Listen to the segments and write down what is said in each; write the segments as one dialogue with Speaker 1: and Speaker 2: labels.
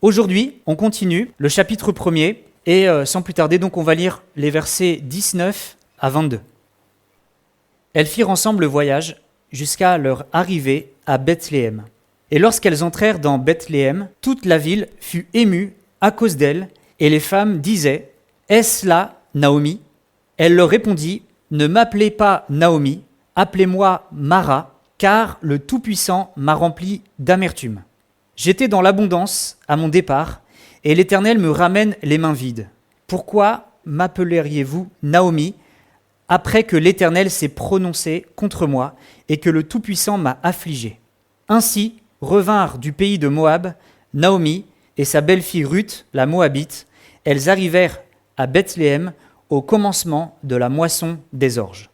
Speaker 1: Aujourd'hui, on continue le chapitre 1er et sans plus tarder, donc on va lire les versets 19 à 22. Elles firent ensemble le voyage jusqu'à leur arrivée à Bethléem. Et lorsqu'elles entrèrent dans Bethléem, toute la ville fut émue à cause d'elles, et les femmes disaient « Est-ce là Naomi ?» Elle leur répondit « Ne m'appelez pas Naomi, appelez-moi Mara, car le Tout-Puissant m'a rempli d'amertume. J'étais dans l'abondance à mon départ, et l'Éternel me ramène les mains vides. Pourquoi m'appelleriez-vous Naomi, après que l'Éternel s'est prononcé contre moi et que le Tout-Puissant m'a affligé ?» Ainsi revinrent du pays de Moab Naomi et sa belle-fille Ruth, la Moabite. Elles arrivèrent à Bethléem au commencement de la moisson des orges.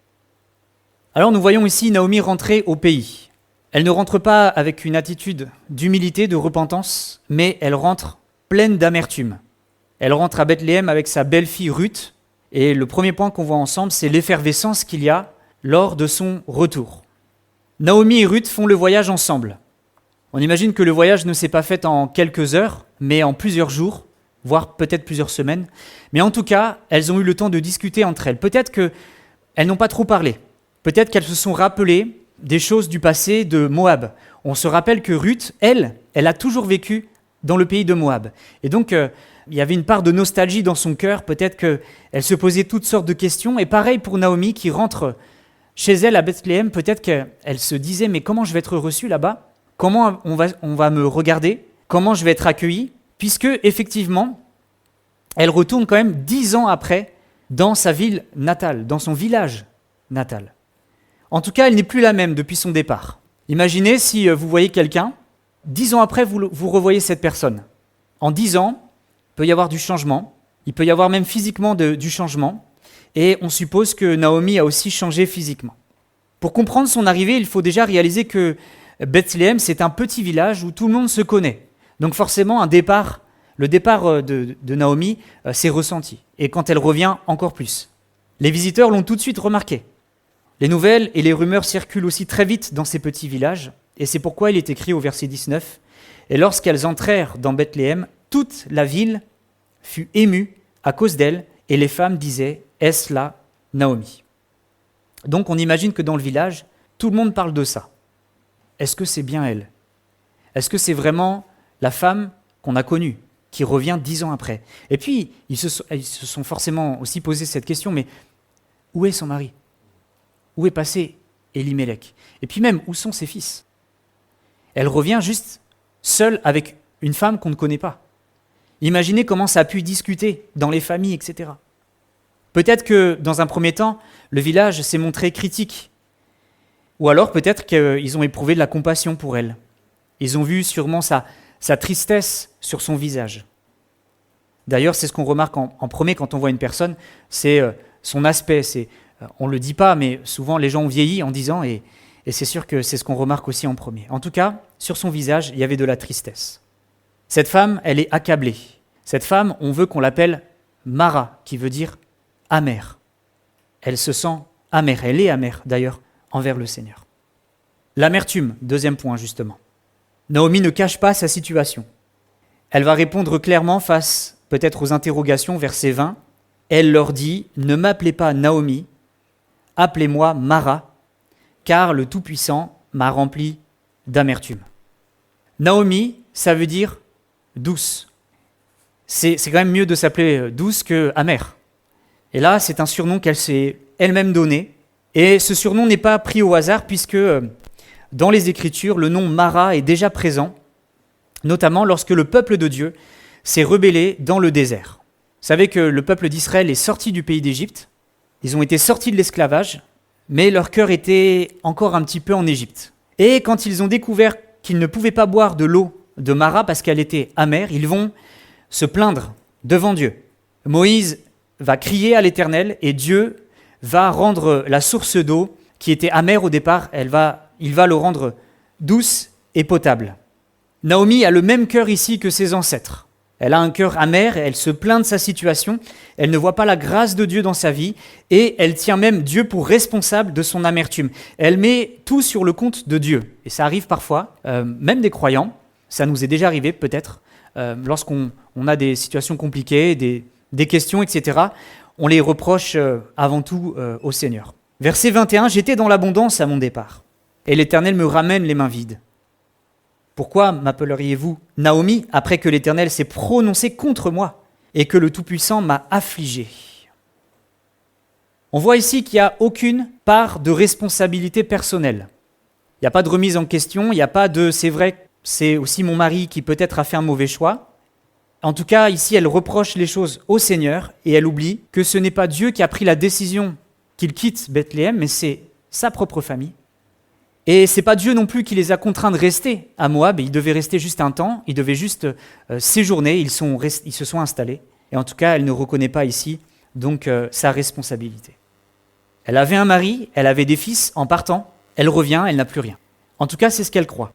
Speaker 1: Alors nous voyons ici Naomi rentrer au pays. Elle ne rentre pas avec une attitude d'humilité, de repentance, mais elle rentre pleine d'amertume. Elle rentre à Bethléem avec sa belle-fille Ruth, et le premier point qu'on voit ensemble, c'est l'effervescence qu'il y a lors de son retour. Naomi et Ruth font le voyage ensemble. On imagine que le voyage ne s'est pas fait en quelques heures, mais en plusieurs jours, voire peut-être plusieurs semaines. Mais en tout cas, elles ont eu le temps de discuter entre elles. Peut-être qu'elles n'ont pas trop parlé. Peut-être qu'elles se sont rappelées des choses du passé de Moab. On se rappelle que Ruth, elle a toujours vécu dans le pays de Moab. Et donc, il y avait une part de nostalgie dans son cœur. Peut-être qu'elle se posait toutes sortes de questions. Et pareil pour Naomi qui rentre chez elle à Bethléem. Peut-être qu'elle se disait « Mais comment je vais être reçue là-bas ? Comment on va me regarder ? Comment je vais être accueillie ?» Puisque, effectivement, elle retourne quand même 10 ans après dans sa ville natale, dans son village natal. En tout cas, elle n'est plus la même depuis son départ. Imaginez si vous voyez quelqu'un, 10 ans après, vous revoyez cette personne. En 10 ans, il peut y avoir du changement, il peut y avoir même physiquement du changement, et on suppose que Naomi a aussi changé physiquement. Pour comprendre son arrivée, il faut déjà réaliser que Bethléem, c'est un petit village où tout le monde se connaît. Donc forcément, le départ de Naomi s'est ressenti, et quand elle revient, encore plus. Les visiteurs l'ont tout de suite remarqué. Les nouvelles et les rumeurs circulent aussi très vite dans ces petits villages, et c'est pourquoi il est écrit au verset 19 « Et lorsqu'elles entrèrent dans Bethléem, toute la ville fut émue à cause d'elles, et les femmes disaient « Est-ce là Naomi ?» Donc on imagine que dans le village, tout le monde parle de ça. Est-ce que c'est bien elle ? Est-ce que c'est vraiment la femme qu'on a connue, qui revient 10 ans après ? Et puis, ils se sont forcément aussi posé cette question, mais où est son mari ? Où est passé Elimelech ? Et puis même, où sont ses fils ? Elle revient juste seule avec une femme qu'on ne connaît pas. Imaginez comment ça a pu discuter dans les familles, etc. Peut-être que, dans un premier temps, le village s'est montré critique. Ou alors peut-être qu'ils ont éprouvé de la compassion pour elle. Ils ont vu sûrement sa tristesse sur son visage. D'ailleurs, c'est ce qu'on remarque en premier quand on voit une personne, c'est son aspect. On ne le dit pas, mais souvent les gens ont vieilli en disant, et c'est sûr que c'est ce qu'on remarque aussi en premier. En tout cas, sur son visage, il y avait de la tristesse. Cette femme, elle est accablée. Cette femme, on veut qu'on l'appelle Mara, qui veut dire amère. Elle se sent amère, elle est amère d'ailleurs, envers le Seigneur. L'amertume, deuxième point justement. Naomi ne cache pas sa situation. Elle va répondre clairement face peut-être aux interrogations, verset 20. Elle leur dit « Ne m'appelez pas Naomi, appelez-moi Mara, car le Tout-Puissant m'a rempli d'amertume. » Naomi, ça veut dire douce. C'est quand même mieux de s'appeler douce que amère. Et là, c'est un surnom qu'elle s'est elle-même donné. Et ce surnom n'est pas pris au hasard puisque dans les Écritures, le nom Mara est déjà présent, notamment lorsque le peuple de Dieu s'est rebellé dans le désert. Vous savez que le peuple d'Israël est sorti du pays d'Égypte, ils ont été sortis de l'esclavage, mais leur cœur était encore un petit peu en Égypte. Et quand ils ont découvert qu'ils ne pouvaient pas boire de l'eau de Mara parce qu'elle était amère, ils vont se plaindre devant Dieu. Moïse va crier à l'Éternel et Dieu va rendre la source d'eau qui était amère au départ, il va le rendre douce et potable. Naomi a le même cœur ici que ses ancêtres. Elle a un cœur amer, elle se plaint de sa situation, elle ne voit pas la grâce de Dieu dans sa vie et elle tient même Dieu pour responsable de son amertume. Elle met tout sur le compte de Dieu. Et ça arrive parfois, même des croyants, ça nous est déjà arrivé peut-être, lorsqu'on a des situations compliquées, des questions, etc., on les reproche avant tout au Seigneur. Verset 21, « J'étais dans l'abondance à mon départ, et l'Éternel me ramène les mains vides. Pourquoi m'appelleriez-vous Naomi, après que l'Éternel s'est prononcé contre moi et que le Tout-Puissant m'a affligé ?» On voit ici qu'il n'y a aucune part de responsabilité personnelle. Il n'y a pas de remise en question, il n'y a pas de « c'est vrai, c'est aussi mon mari qui peut-être a fait un mauvais choix ». En tout cas, ici, elle reproche les choses au Seigneur et elle oublie que ce n'est pas Dieu qui a pris la décision qu'il quitte Bethléem, mais c'est sa propre famille. Et c'est pas Dieu non plus qui les a contraints de rester à Moab. Ils devaient rester juste un temps, ils devaient juste séjourner, ils se sont installés. Et en tout cas, elle ne reconnaît pas ici donc sa responsabilité. Elle avait un mari, elle avait des fils en partant, elle revient, elle n'a plus rien. En tout cas, c'est ce qu'elle croit.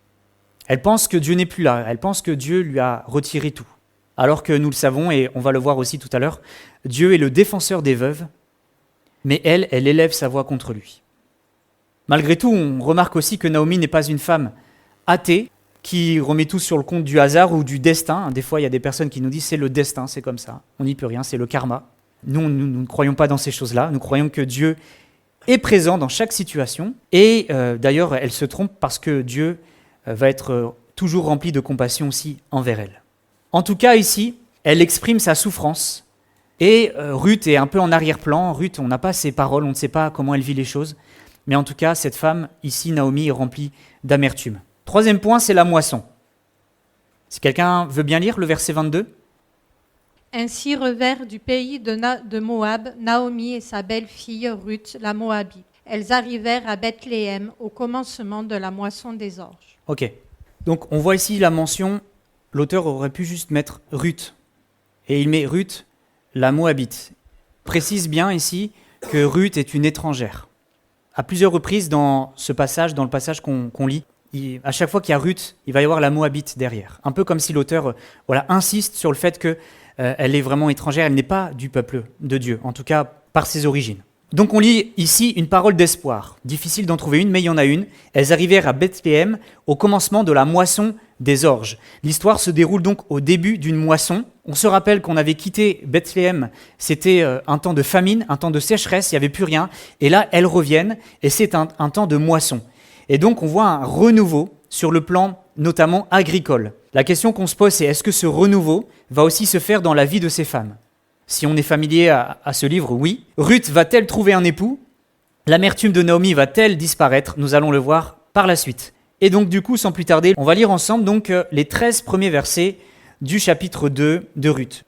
Speaker 1: Elle pense que Dieu n'est plus là, elle pense que Dieu lui a retiré tout. Alors que nous le savons, et on va le voir aussi tout à l'heure, Dieu est le défenseur des veuves, mais elle élève sa voix contre lui. Malgré tout, on remarque aussi que Naomi n'est pas une femme athée qui remet tout sur le compte du hasard ou du destin. Des fois, il y a des personnes qui nous disent c'est le destin, c'est comme ça, on n'y peut rien, c'est le karma. Nous ne croyons pas dans ces choses-là, nous croyons que Dieu est présent dans chaque situation, et d'ailleurs, elle se trompe parce que Dieu va être toujours rempli de compassion aussi envers elle. En tout cas, ici, elle exprime sa souffrance, et Ruth est un peu en arrière-plan. Ruth, on n'a pas ses paroles, on ne sait pas comment elle vit les choses, mais en tout cas, cette femme, ici, Naomi, est remplie d'amertume. Troisième point, c'est la moisson. Si quelqu'un veut bien lire le verset 22.
Speaker 2: Ainsi revers du pays de Moab, Naomi et sa belle-fille Ruth, la Moabite. Elles arrivèrent à Bethléem au commencement de la moisson des orges. Ok, donc on voit ici la mention,
Speaker 1: L'auteur aurait pu juste mettre Ruth, et il met Ruth, la Moabite. Il précise bien ici que Ruth est une étrangère. À plusieurs reprises dans ce passage, dans le passage qu'on lit, à chaque fois qu'il y a Ruth, il va y avoir la Moabite derrière. Un peu comme si l'auteur insiste sur le fait qu'elle est vraiment étrangère, elle n'est pas du peuple de Dieu, en tout cas par ses origines. Donc on lit ici une parole d'espoir. Difficile d'en trouver une, mais il y en a une. Elles arrivèrent à Bethléem au commencement de la moisson des orges. L'histoire se déroule donc au début d'une moisson. On se rappelle qu'on avait quitté Bethléem, c'était un temps de famine, un temps de sécheresse, il n'y avait plus rien. Et là, elles reviennent et c'est un temps de moisson. Et donc on voit un renouveau sur le plan notamment agricole. La question qu'on se pose, c'est est-ce que ce renouveau va aussi se faire dans la vie de ces femmes ? Si on est familier à ce livre, oui. Ruth va-t-elle trouver un époux ? L'amertume de Naomi va-t-elle disparaître ? Nous allons le voir par la suite. Et donc du coup, sans plus tarder, on va lire ensemble donc les 13 premiers versets du chapitre 2 de Ruth.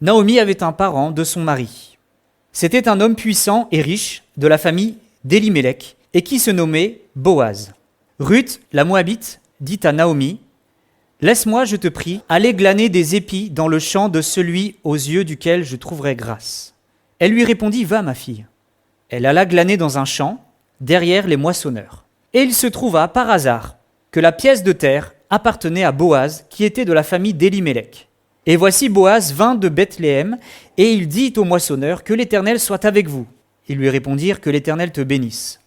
Speaker 1: Naomi avait un parent de son mari. C'était un homme puissant et riche de la famille d'Élimélec et qui se nommait Boaz. Ruth, la Moabite, dit à Naomi: « Laisse-moi, je te prie, aller glaner des épis dans le champ de celui aux yeux duquel je trouverai grâce. » Elle lui répondit: « Va, ma fille. » Elle alla glaner dans un champ, derrière les moissonneurs. Et il se trouva, par hasard, que la pièce de terre appartenait à Boaz, qui était de la famille d'Élimélec. Et voici Boaz vint de Bethléem, et il dit aux moissonneurs: « Que l'Éternel soit avec vous. » Ils lui répondirent: « Que l'Éternel te bénisse. »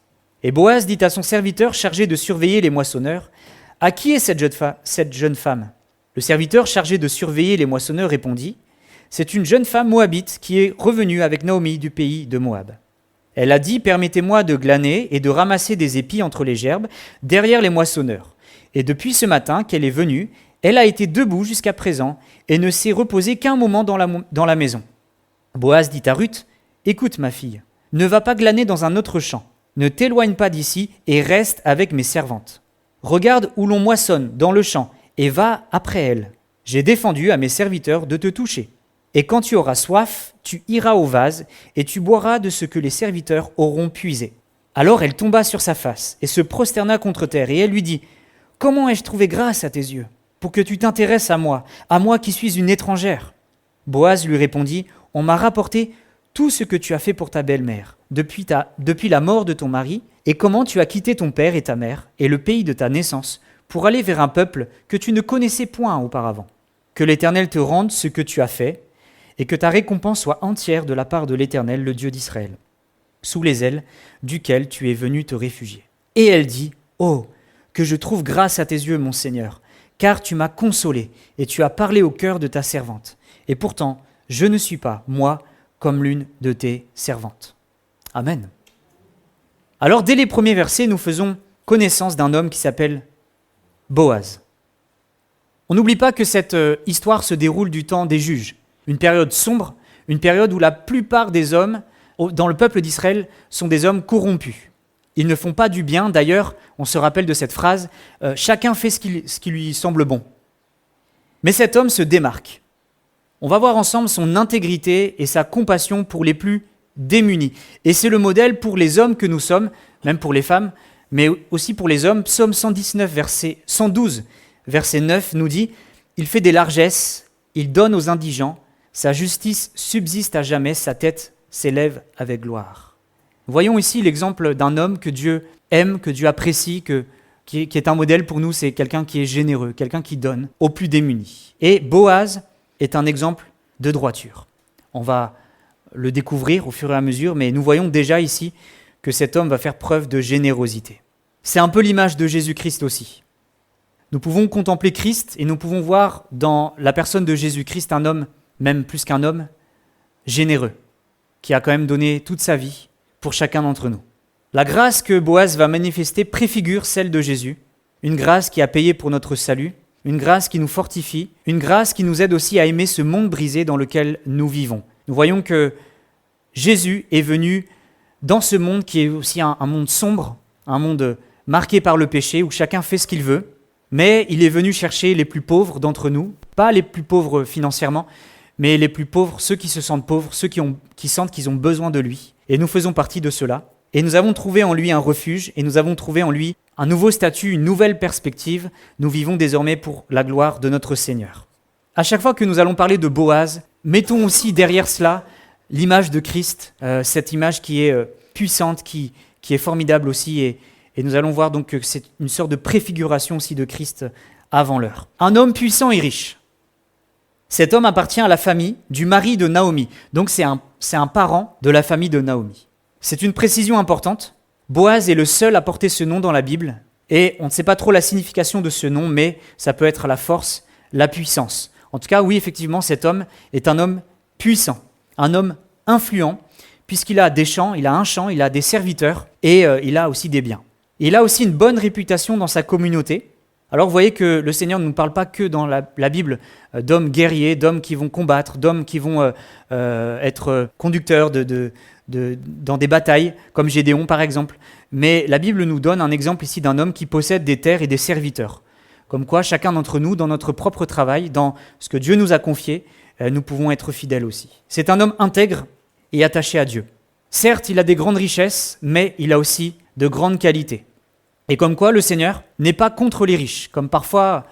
Speaker 1: Et Boaz dit à son serviteur chargé de surveiller les moissonneurs: « À qui est cette jeune femme ?» Le serviteur chargé de surveiller les moissonneurs répondit: « C'est une jeune femme moabite qui est revenue avec Naomi du pays de Moab. Elle a dit: Permettez-moi de glaner et de ramasser des épis entre les gerbes derrière les moissonneurs. Et depuis ce matin qu'elle est venue, elle a été debout jusqu'à présent et ne s'est reposée qu'un moment dans la maison. » Boaz dit à Ruth: « Écoute, ma fille, ne va pas glaner dans un autre champ. Ne t'éloigne pas d'ici et reste avec mes servantes. Regarde où l'on moissonne dans le champ et va après elles. J'ai défendu à mes serviteurs de te toucher. Et quand tu auras soif, tu iras au vase et tu boiras de ce que les serviteurs auront puisé. » Alors elle tomba sur sa face et se prosterna contre terre, et elle lui dit: « Comment ai-je trouvé grâce à tes yeux, pour que tu t'intéresses à moi qui suis une étrangère ?» Boaz lui répondit: « On m'a rapporté tout ce que tu as fait pour ta belle-mère, depuis la mort de ton mari, et comment tu as quitté ton père et ta mère, et le pays de ta naissance, pour aller vers un peuple que tu ne connaissais point auparavant. Que l'Éternel te rende ce que tu as fait, et que ta récompense soit entière de la part de l'Éternel, le Dieu d'Israël, sous les ailes duquel tu es venu te réfugier. » Et elle dit: « Oh, que je trouve grâce à tes yeux, mon Seigneur, car tu m'as consolé et tu as parlé au cœur de ta servante. Et pourtant, je ne suis pas, moi, comme l'une de tes servantes. » Amen. Alors, dès les premiers versets, nous faisons connaissance d'un homme qui s'appelle Boaz. On n'oublie pas que cette histoire se déroule du temps des juges, une période sombre, une période où la plupart des hommes dans le peuple d'Israël sont des hommes corrompus. Ils ne font pas du bien. D'ailleurs, on se rappelle de cette phrase « Chacun fait ce qui lui semble bon ». Mais cet homme se démarque. On va voir ensemble son intégrité et sa compassion pour les plus démunis. Et c'est le modèle pour les hommes que nous sommes, même pour les femmes, mais aussi pour les hommes. Psaume 112, verset 9 nous dit « Il fait des largesses, il donne aux indigents, sa justice subsiste à jamais, sa tête s'élève avec gloire. » Voyons ici l'exemple d'un homme que Dieu aime, que Dieu apprécie, qui est un modèle pour nous. C'est quelqu'un qui est généreux, quelqu'un qui donne aux plus démunis. Et Boaz est un exemple de droiture. On va le découvrir au fur et à mesure, mais nous voyons déjà ici que cet homme va faire preuve de générosité. C'est un peu l'image de Jésus-Christ aussi. Nous pouvons contempler Christ et nous pouvons voir dans la personne de Jésus-Christ un homme, même plus qu'un homme, généreux, qui a quand même donné toute sa vie pour chacun d'entre nous. La grâce que Boaz va manifester préfigure celle de Jésus, une grâce qui a payé pour notre salut, une grâce qui nous fortifie, une grâce qui nous aide aussi à aimer ce monde brisé dans lequel nous vivons. Nous voyons que Jésus est venu dans ce monde qui est aussi un monde sombre, un monde marqué par le péché, où chacun fait ce qu'il veut, mais il est venu chercher les plus pauvres d'entre nous, pas les plus pauvres financièrement, mais les plus pauvres, ceux qui se sentent pauvres, ceux qui sentent qu'ils ont besoin de lui. Et nous faisons partie de cela. Et nous avons trouvé en lui un refuge, et nous avons trouvé en lui un nouveau statut, une nouvelle perspective. Nous vivons désormais pour la gloire de notre Seigneur. À chaque fois que nous allons parler de Boaz, mettons aussi derrière cela l'image de Christ, cette image qui est puissante, qui est formidable aussi. Et nous allons voir donc que c'est une sorte de préfiguration aussi de Christ avant l'heure. Un homme puissant et riche. Cet homme appartient à la famille du mari de Naomi. Donc c'est un parent de la famille de Naomi. C'est une précision importante. Boaz est le seul à porter ce nom dans la Bible. Et on ne sait pas trop la signification de ce nom, mais ça peut être la force, la puissance. En tout cas, oui, effectivement, cet homme est un homme puissant, un homme influent, puisqu'il a des champs, il a un champ, il a des serviteurs et il a aussi des biens. Il a aussi une bonne réputation dans sa communauté. Alors vous voyez que le Seigneur ne nous parle pas que dans la Bible d'hommes guerriers, d'hommes qui vont combattre, d'hommes qui vont être conducteurs dans des batailles, comme Gédéon par exemple. Mais la Bible nous donne un exemple ici d'un homme qui possède des terres et des serviteurs. Comme quoi chacun d'entre nous, dans notre propre travail, dans ce que Dieu nous a confié, nous pouvons être fidèles aussi. C'est un homme intègre et attaché à Dieu. Certes, il a des grandes richesses, mais il a aussi de grandes qualités. Et comme quoi le Seigneur n'est pas contre les riches, comme parfois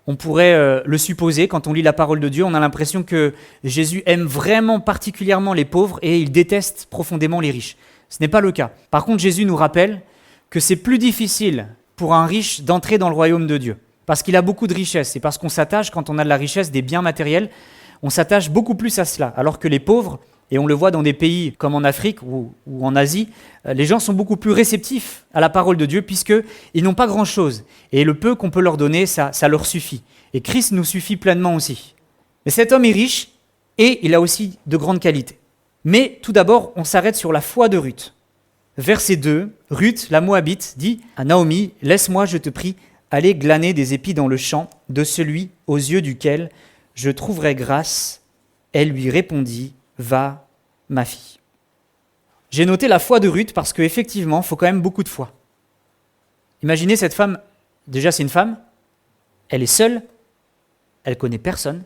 Speaker 1: on pourrait le supposer quand on lit la parole de Dieu. On a l'impression que Jésus aime vraiment particulièrement les pauvres et il déteste profondément les riches. Ce n'est pas le cas. Par contre, Jésus nous rappelle que c'est plus difficile pour un riche d'entrer dans le royaume de Dieu, parce qu'il a beaucoup de richesses et parce qu'on s'attache, quand on a de la richesse, des biens matériels, on s'attache beaucoup plus à cela, alors que les pauvres, et on le voit dans des pays comme en Afrique ou en Asie, les gens sont beaucoup plus réceptifs à la parole de Dieu puisqu'ils n'ont pas grand-chose. Et le peu qu'on peut leur donner, ça leur suffit. Et Christ nous suffit pleinement aussi. Mais cet homme est riche et il a aussi de grandes qualités. Mais tout d'abord, on s'arrête sur la foi de Ruth. Verset 2, Ruth, la Moabite, dit à Naomi, « Laisse-moi, je te prie, aller glaner des épis dans le champ de celui aux yeux duquel je trouverai grâce. » Elle lui répondit, « Va, ma fille. » J'ai noté la foi de Ruth parce qu'effectivement, il faut quand même beaucoup de foi. Imaginez cette femme, déjà c'est une femme, elle est seule, elle connaît personne,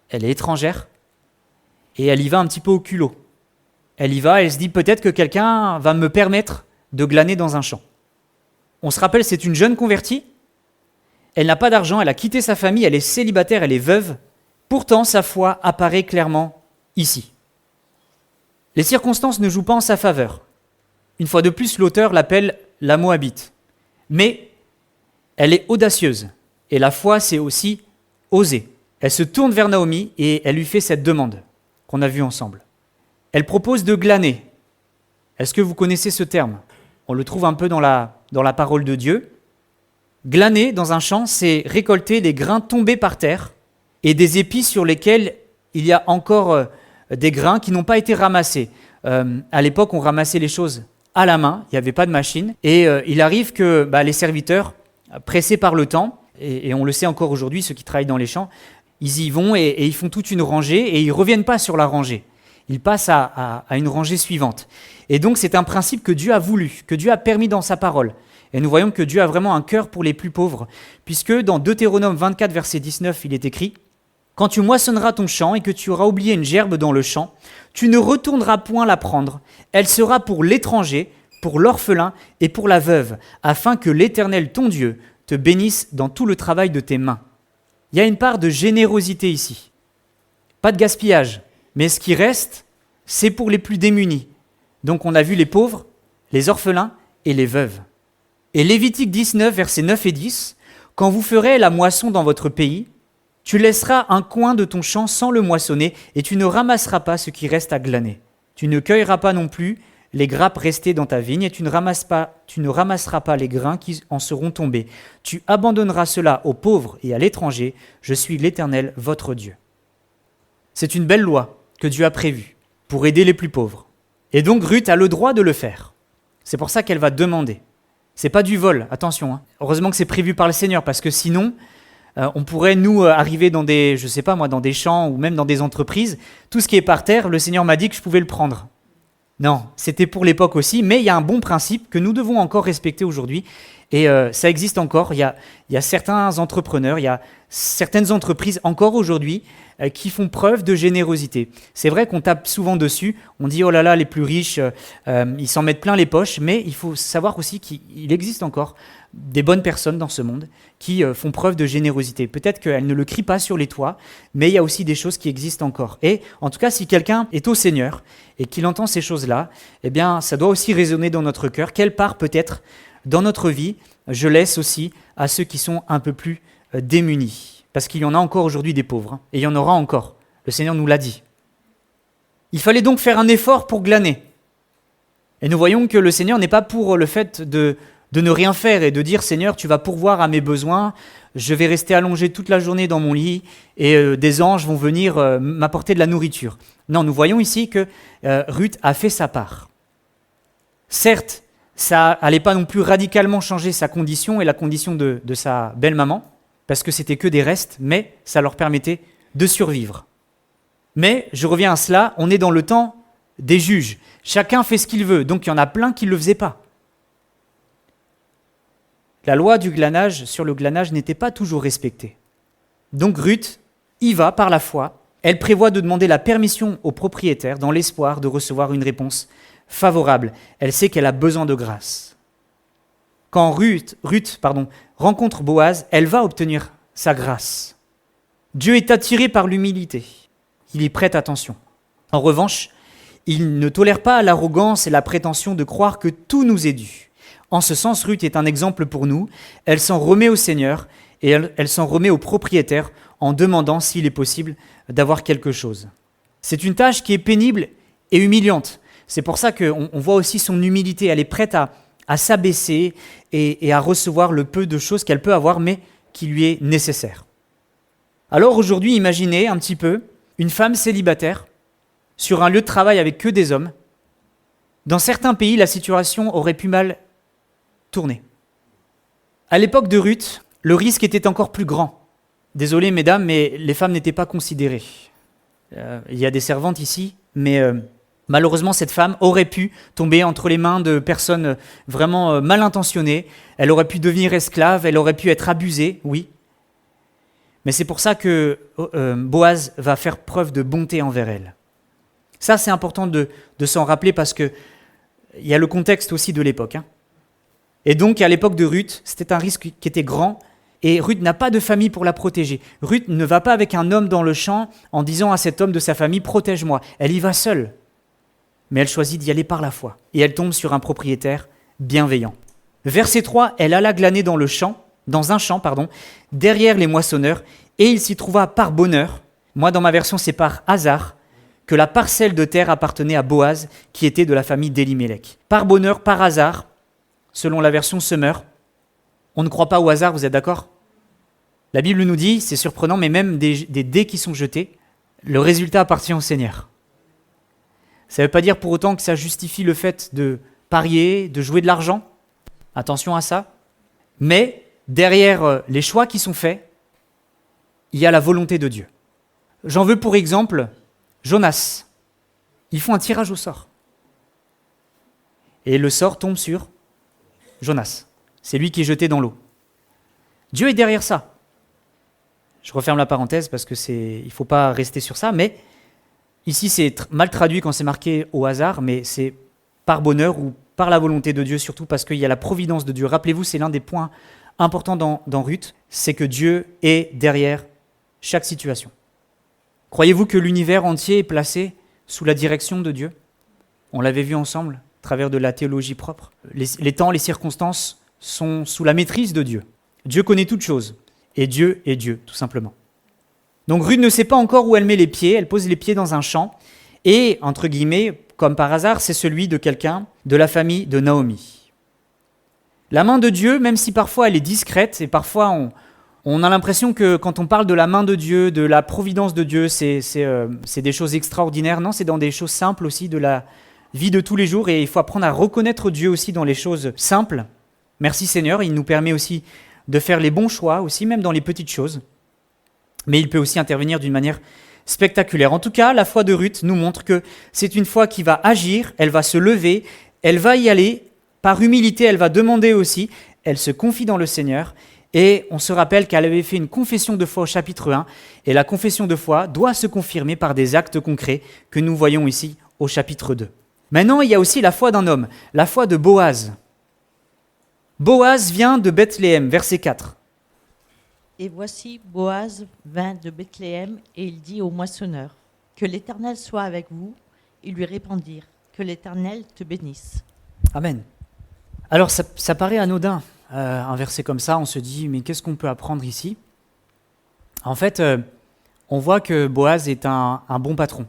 Speaker 1: elle est étrangère, et elle y va un petit peu au culot. Elle y va, elle se dit peut-être que quelqu'un va me permettre de glaner dans un champ. On se rappelle, c'est une jeune convertie, elle n'a pas d'argent, elle a quitté sa famille, elle est célibataire, elle est veuve, pourtant sa foi apparaît clairement ici. Les circonstances ne jouent pas en sa faveur. Une fois de plus, l'auteur l'appelle la Moabite. Mais elle est audacieuse. Et la foi, c'est aussi oser. Elle se tourne vers Naomi et elle lui fait cette demande qu'on a vue ensemble. Elle propose de glaner. Est-ce que vous connaissez ce terme ? On le trouve un peu dans la parole de Dieu. Glaner dans un champ, c'est récolter les grains tombés par terre et des épis sur lesquels il y a encore des grains qui n'ont pas été ramassés. À l'époque, on ramassait les choses à la main, il n'y avait pas de machine. Et il arrive que les serviteurs, pressés par le temps, et on le sait encore aujourd'hui, ceux qui travaillent dans les champs, ils y vont et ils font toute une rangée et ils ne reviennent pas sur la rangée. Ils passent à une rangée suivante. Et donc c'est un principe que Dieu a voulu, que Dieu a permis dans sa parole. Et nous voyons que Dieu a vraiment un cœur pour les plus pauvres, puisque dans Deutéronome 24, verset 19, il est écrit « Quand tu moissonneras ton champ et que tu auras oublié une gerbe dans le champ, tu ne retourneras point la prendre. Elle sera pour l'étranger, pour l'orphelin et pour la veuve, afin que l'Éternel, ton Dieu, te bénisse dans tout le travail de tes mains. » Il y a une part de générosité ici. Pas de gaspillage, mais ce qui reste, c'est pour les plus démunis. Donc on a vu les pauvres, les orphelins et les veuves. Et Lévitique 19, versets 9 et 10, « Quand vous ferez la moisson dans votre pays, tu laisseras un coin de ton champ sans le moissonner et tu ne ramasseras pas ce qui reste à glaner. Tu ne cueilleras pas non plus les grappes restées dans ta vigne et tu ne ramasseras pas les grains qui en seront tombés. Tu abandonneras cela aux pauvres et à l'étranger. Je suis l'Éternel, votre Dieu. » C'est une belle loi que Dieu a prévue pour aider les plus pauvres. Et donc Ruth a le droit de le faire. C'est pour ça qu'elle va demander. C'est pas du vol, attention. Heureusement que c'est prévu par le Seigneur, parce que sinon, on pourrait nous arriver dans des, dans des champs ou même dans des entreprises. Tout ce qui est par terre, le Seigneur m'a dit que je pouvais le prendre. Non, c'était pour l'époque aussi, mais il y a un bon principe que nous devons encore respecter aujourd'hui. Et ça existe encore. Il y a certains entrepreneurs, il y a certaines entreprises encore aujourd'hui qui font preuve de générosité. C'est vrai qu'on tape souvent dessus, on dit « Oh là là, les plus riches, ils s'en mettent plein les poches », mais il faut savoir aussi qu'il existe encore des bonnes personnes dans ce monde qui font preuve de générosité. Peut-être qu'elles ne le crient pas sur les toits, mais il y a aussi des choses qui existent encore. Et en tout cas, si quelqu'un est au Seigneur et qu'il entend ces choses-là, eh bien, ça doit aussi résonner dans notre cœur. Quelle part peut-être dans notre vie je laisse aussi à ceux qui sont un peu plus démunis ? Parce qu'il y en a encore aujourd'hui des pauvres, et il y en aura encore. Le Seigneur nous l'a dit. Il fallait donc faire un effort pour glaner. Et nous voyons que le Seigneur n'est pas pour le fait de ne rien faire et de dire « Seigneur, tu vas pourvoir à mes besoins, je vais rester allongé toute la journée dans mon lit et des anges vont venir m'apporter de la nourriture. » Non, nous voyons ici que Ruth a fait sa part. Certes, ça n'allait pas non plus radicalement changer sa condition et la condition de sa belle-maman, parce que c'était que des restes, mais ça leur permettait de survivre. Mais, je reviens à cela, on est dans le temps des juges. Chacun fait ce qu'il veut, donc il y en a plein qui ne le faisaient pas. La loi du glanage sur le glanage n'était pas toujours respectée. Donc Ruth y va par la foi. Elle prévoit de demander la permission au propriétaire dans l'espoir de recevoir une réponse favorable. Elle sait qu'elle a besoin de grâce. Quand Ruth rencontre Boaz, elle va obtenir sa grâce. Dieu est attiré par l'humilité. Il y prête attention. En revanche, il ne tolère pas l'arrogance et la prétention de croire que tout nous est dû. En ce sens, Ruth est un exemple pour nous. Elle s'en remet au Seigneur et elle s'en remet au propriétaire en demandant s'il est possible d'avoir quelque chose. C'est une tâche qui est pénible et humiliante. C'est pour ça qu'on voit aussi son humilité. Elle est prête à s'abaisser et à recevoir le peu de choses qu'elle peut avoir, mais qui lui est nécessaire. Alors aujourd'hui, imaginez un petit peu une femme célibataire sur un lieu de travail avec que des hommes. Dans certains pays, la situation aurait pu mal tourner. À l'époque de Ruth, le risque était encore plus grand. Désolé mesdames, mais les femmes n'étaient pas considérées. Il y a des servantes ici, mais malheureusement, cette femme aurait pu tomber entre les mains de personnes vraiment mal intentionnées. Elle aurait pu devenir esclave, elle aurait pu être abusée, oui. Mais c'est pour ça que Boaz va faire preuve de bonté envers elle. Ça, c'est important de s'en rappeler parce qu'il y a le contexte aussi de l'époque. Et donc, à l'époque de Ruth, c'était un risque qui était grand et Ruth n'a pas de famille pour la protéger. Ruth ne va pas avec un homme dans le champ en disant à cet homme de sa famille « protège-moi ». Elle y va seule. Mais elle choisit d'y aller par la foi. Et elle tombe sur un propriétaire bienveillant. Verset 3, elle alla glaner dans un champ, derrière les moissonneurs, et il s'y trouva par bonheur, moi dans ma version c'est par hasard, que la parcelle de terre appartenait à Boaz, qui était de la famille d'Elimelech. Par bonheur, par hasard, selon la version Semeur, On ne croit pas au hasard, vous êtes d'accord? La Bible nous dit, c'est surprenant, mais même des dés qui sont jetés, le résultat appartient au Seigneur. Ça ne veut pas dire pour autant que ça justifie le fait de parier, de jouer de l'argent. Attention à ça. Mais derrière les choix qui sont faits, il y a la volonté de Dieu. J'en veux pour exemple Jonas. Ils font un tirage au sort. Et le sort tombe sur Jonas. C'est lui qui est jeté dans l'eau. Dieu est derrière ça. Je referme la parenthèse parce il ne faut pas rester sur ça, mais ici c'est mal traduit quand c'est marqué au hasard, mais c'est par bonheur ou par la volonté de Dieu, surtout parce qu'il y a la providence de Dieu. Rappelez-vous, c'est l'un des points importants dans Ruth, c'est que Dieu est derrière chaque situation. Croyez-vous que l'univers entier est placé sous la direction de Dieu? On l'avait vu ensemble, à travers de la théologie propre. Les temps, les circonstances sont sous la maîtrise de Dieu. Dieu connaît toutes choses, et Dieu est Dieu, tout simplement. Donc Ruth ne sait pas encore où elle met les pieds, elle pose les pieds dans un champ, et, entre guillemets, comme par hasard, c'est celui de quelqu'un de la famille de Naomi. La main de Dieu, même si parfois elle est discrète, et parfois on a l'impression que quand on parle de la main de Dieu, de la providence de Dieu, c'est des choses extraordinaires. Non, c'est dans des choses simples aussi de la vie de tous les jours, et il faut apprendre à reconnaître Dieu aussi dans les choses simples. Merci Seigneur, il nous permet aussi de faire les bons choix, aussi même dans les petites choses. Mais il peut aussi intervenir d'une manière spectaculaire. En tout cas, la foi de Ruth nous montre que c'est une foi qui va agir, elle va se lever, elle va y aller, par humilité, elle va demander aussi, elle se confie dans le Seigneur, et on se rappelle qu'elle avait fait une confession de foi au chapitre 1, et la confession de foi doit se confirmer par des actes concrets que nous voyons ici au chapitre 2. Maintenant, il y a aussi la foi d'un homme, la foi de Boaz. Boaz vient de Bethléem, verset 4.
Speaker 3: Et voici, Boaz vint de Bethléem, et il dit au moissonneur, « Que l'Éternel soit avec vous. » Ils lui répondirent, « Que l'Éternel te bénisse. »
Speaker 1: Amen. Alors, ça paraît anodin, un verset comme ça, on se dit, mais qu'est-ce qu'on peut apprendre ici? En fait, on voit que Boaz est un bon patron.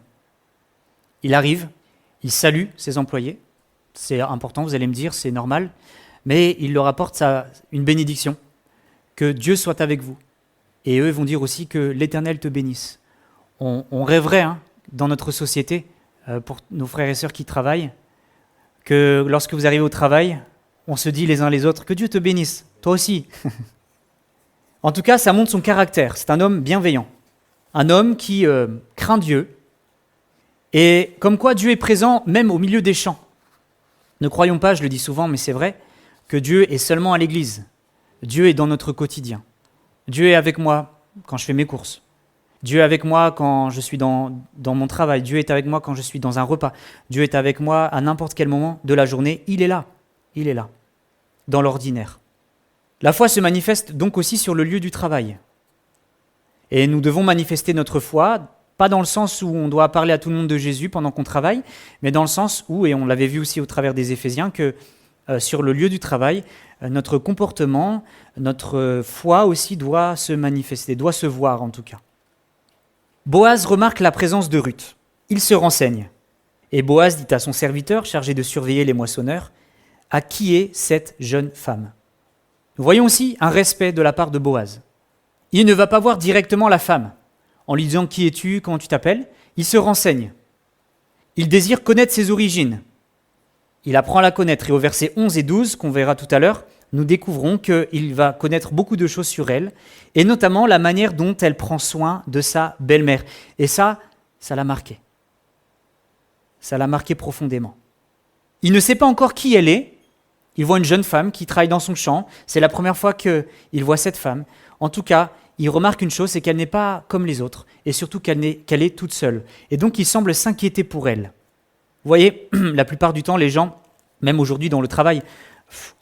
Speaker 1: Il arrive, il salue ses employés, c'est important, vous allez me dire, c'est normal, mais il leur apporte une bénédiction, que Dieu soit avec vous. Et eux vont dire aussi que l'Éternel te bénisse. On rêverait dans notre société, pour nos frères et sœurs qui travaillent, que lorsque vous arrivez au travail, on se dit les uns les autres, que Dieu te bénisse, toi aussi. En tout cas, ça montre son caractère. C'est un homme bienveillant, un homme qui craint Dieu, et comme quoi Dieu est présent même au milieu des champs. Ne croyons pas, je le dis souvent, mais c'est vrai, que Dieu est seulement à l'église. Dieu est dans notre quotidien. Dieu est avec moi quand je fais mes courses. Dieu est avec moi quand je suis dans mon travail. Dieu est avec moi quand je suis dans un repas. Dieu est avec moi à n'importe quel moment de la journée. Il est là, dans l'ordinaire. La foi se manifeste donc aussi sur le lieu du travail. Et nous devons manifester notre foi, pas dans le sens où on doit parler à tout le monde de Jésus pendant qu'on travaille, mais dans le sens où, et on l'avait vu aussi au travers des Éphésiens, que sur le lieu du travail, notre comportement, notre foi aussi doit se manifester, doit se voir en tout cas. Boaz remarque la présence de Ruth. Il se renseigne. Et Boaz dit à son serviteur, chargé de surveiller les moissonneurs, « À qui est cette jeune femme ?» Nous voyons aussi un respect de la part de Boaz. Il ne va pas voir directement la femme, en lui disant « Qui es-tu ? Comment tu t'appelles ?» Il se renseigne. Il désire connaître ses origines. Il apprend à la connaître. Et au verset 11 et 12, qu'on verra tout à l'heure, nous découvrons qu'il va connaître beaucoup de choses sur elle, et notamment la manière dont elle prend soin de sa belle-mère. Et ça l'a marqué. Ça l'a marqué profondément. Il ne sait pas encore qui elle est. Il voit une jeune femme qui travaille dans son champ. C'est la première fois qu'il voit cette femme. En tout cas, il remarque une chose, c'est qu'elle n'est pas comme les autres, et surtout qu'elle est toute seule. Et donc, il semble s'inquiéter pour elle. Vous voyez, la plupart du temps, les gens, même aujourd'hui dans le travail,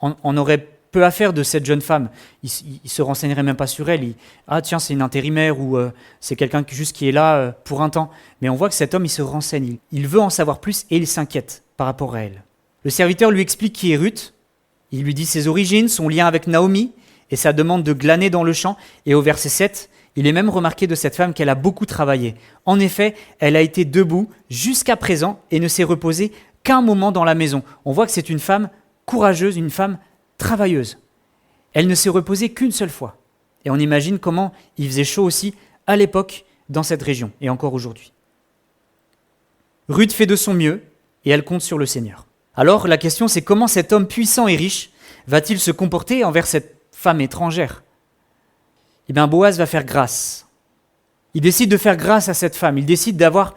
Speaker 1: on aurait peu à faire de cette jeune femme. Ils ne se renseigneraient même pas sur elle. Ah tiens, c'est une intérimaire ou c'est quelqu'un qui est là pour un temps. Mais on voit que cet homme, il se renseigne. Il veut en savoir plus et il s'inquiète par rapport à elle. Le serviteur lui explique qui est Ruth. Il lui dit ses origines, son lien avec Naomi et sa demande de glaner dans le champ. Et au verset 7, il est même remarqué de cette femme qu'elle a beaucoup travaillé. En effet, elle a été debout jusqu'à présent et ne s'est reposée qu'un moment dans la maison. On voit que c'est une femme courageuse, une femme travailleuse. elle ne s'est reposée qu'une seule fois. Et on imagine comment il faisait chaud aussi à l'époque dans cette région, et encore aujourd'hui. Ruth fait de son mieux, et elle compte sur le Seigneur. Alors la question c'est comment cet homme puissant et riche va-t-il se comporter envers cette femme étrangère ? Eh bien Boaz va faire grâce. Il décide de faire grâce à cette femme, il décide d'avoir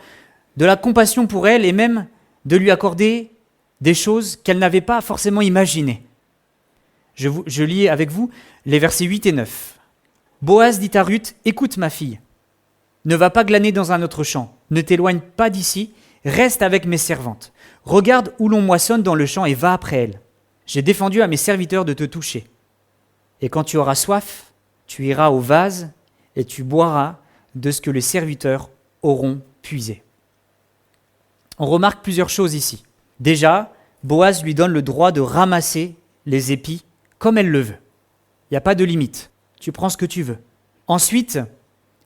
Speaker 1: de la compassion pour elle et même de lui accorder des choses qu'elle n'avait pas forcément imaginées. Je lis avec vous les versets 8 et 9. Boaz dit à Ruth, « Écoute ma fille, ne va pas glaner dans un autre champ, ne t'éloigne pas d'ici, reste avec mes servantes. Regarde où l'on moissonne dans le champ et va après elles. J'ai défendu à mes serviteurs de te toucher. Et quand tu auras soif, tu iras au vase et tu boiras de ce que les serviteurs auront puisé. » On remarque plusieurs choses ici. Déjà, Boaz lui donne le droit de ramasser les épis comme elle le veut. Il n'y a pas de limite. Tu prends ce que tu veux. Ensuite,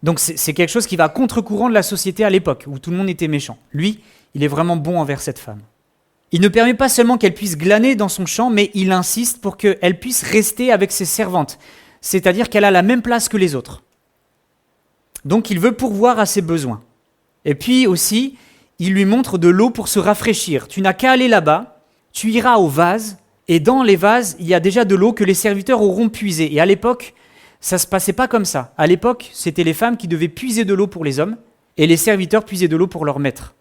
Speaker 1: donc c'est quelque chose qui va à contre-courant de la société à l'époque, où tout le monde était méchant. Lui, il est vraiment bon envers cette femme. Il ne permet pas seulement qu'elle puisse glaner dans son champ, mais il insiste pour qu'elle puisse rester avec ses servantes, c'est-à-dire qu'elle a la même place que les autres. Donc il veut pourvoir à ses besoins. Et puis aussi, il lui montre de l'eau pour se rafraîchir. Tu n'as qu'à aller là-bas, tu iras au vase, et dans les vases, il y a déjà de l'eau que les serviteurs auront puisée. Et à l'époque, ça ne se passait pas comme ça. À l'époque, c'était les femmes qui devaient puiser de l'eau pour les hommes, et les serviteurs puisaient de l'eau pour leurs maîtres.